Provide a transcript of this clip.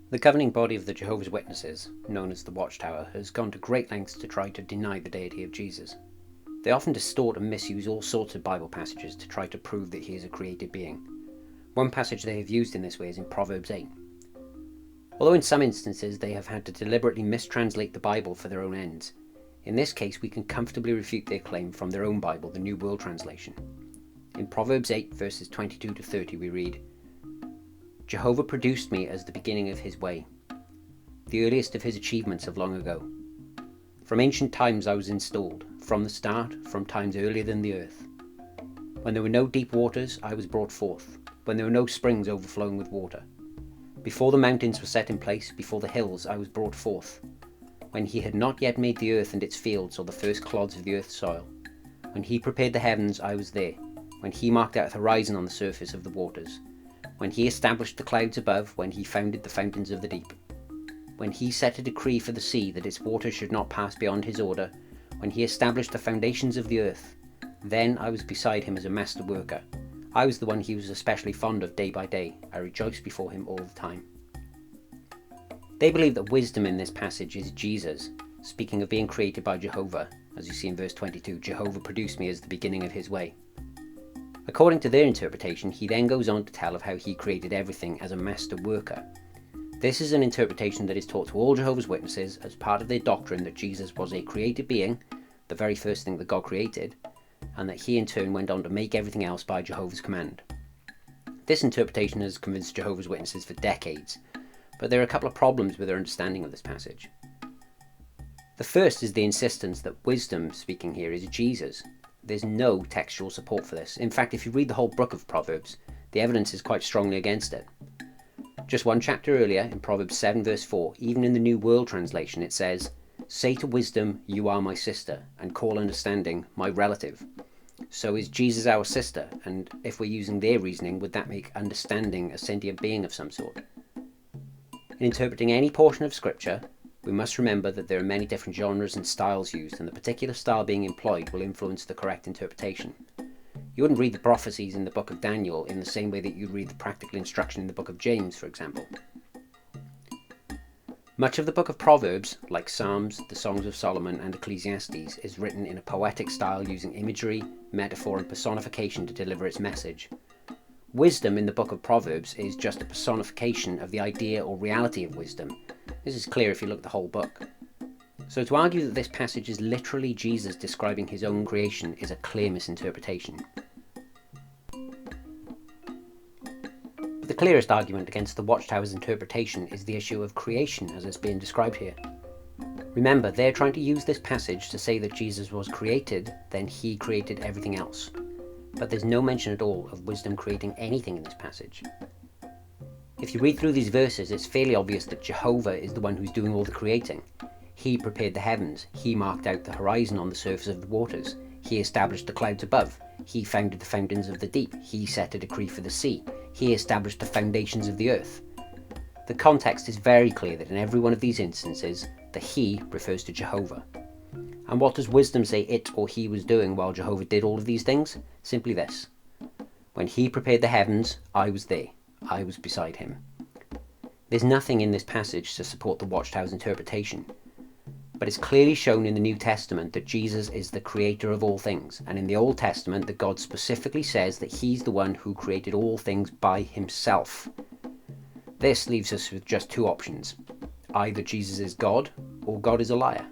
The governing body of the Jehovah's Witnesses, known as the Watchtower, has gone to great lengths to try to deny the deity of Jesus. They often distort and misuse all sorts of Bible passages to try to prove that he is a created being. One passage they have used in this way is in Proverbs 8. Although in some instances they have had to deliberately mistranslate the Bible for their own ends, in this case we can comfortably refute their claim from their own Bible, the New World Translation. In Proverbs 8 verses 22 to 30 we read, "Jehovah produced me as the beginning of his way, the earliest of his achievements of long ago. From ancient times I was installed, from the start, from times earlier than the earth. When there were no deep waters, I was brought forth, when there were no springs overflowing with water. Before the mountains were set in place, before the hills, I was brought forth. When he had not yet made the earth and its fields, or the first clods of the earth's soil. When he prepared the heavens, I was there. When he marked out a horizon on the surface of the waters. When he established the clouds above, when he founded the fountains of the deep. When he set a decree for the sea that its waters should not pass beyond his order. When he established the foundations of the earth. Then I was beside him as a master worker. I was the one he was especially fond of day by day. I rejoiced before him all the time." They believe that wisdom in this passage is Jesus, speaking of being created by Jehovah. As you see in verse 22, Jehovah produced me as the beginning of his way. According to their interpretation, he then goes on to tell of how he created everything as a master worker. This is an interpretation that is taught to all Jehovah's Witnesses as part of their doctrine that Jesus was a created being, the very first thing that God created, and that he in turn went on to make everything else by Jehovah's command. This interpretation has convinced Jehovah's Witnesses for decades, but there are a couple of problems with their understanding of this passage. The first is the insistence that wisdom, speaking here, is Jesus. There's no textual support for this. In fact, if you read the whole book of Proverbs, the evidence is quite strongly against it. Just one chapter earlier, in Proverbs 7 verse 4, even in the New World Translation, it says, "Say to wisdom, you are my sister, and call understanding my relative." So is Jesus our sister? And if we're using their reasoning, would that make understanding a sentient being of some sort? In interpreting any portion of Scripture, we must remember that there are many different genres and styles used, and the particular style being employed will influence the correct interpretation. You wouldn't read the prophecies in the book of Daniel in the same way that you'd read the practical instruction in the book of James, for example. Much of the book of Proverbs, like Psalms, the Songs of Solomon, and Ecclesiastes, is written in a poetic style using imagery, metaphor, and personification to deliver its message. Wisdom in the book of Proverbs is just a personification of the idea or reality of wisdom. This is clear if you look at the whole book. So to argue that this passage is literally Jesus describing his own creation is a clear misinterpretation. But the clearest argument against the Watchtower's interpretation is the issue of creation as it's being described here. Remember, they're trying to use this passage to say that Jesus was created, then he created everything else. But there's no mention at all of wisdom creating anything in this passage. If you read through these verses, it's fairly obvious that Jehovah is the one who's doing all the creating. He prepared the heavens, he marked out the horizon on the surface of the waters, he established the clouds above, he founded the fountains of the deep, he set a decree for the sea, he established the foundations of the earth. The context is very clear that in every one of these instances, the he refers to Jehovah. And what does wisdom say it or he was doing while Jehovah did all of these things? Simply this: when he prepared the heavens, I was there. I was beside him. There's nothing in this passage to support the Watchtower's interpretation, but it's clearly shown in the New Testament that Jesus is the creator of all things, and in the Old Testament that God specifically says that he's the one who created all things by himself. This leaves us with just two options. Either Jesus is God, or God is a liar.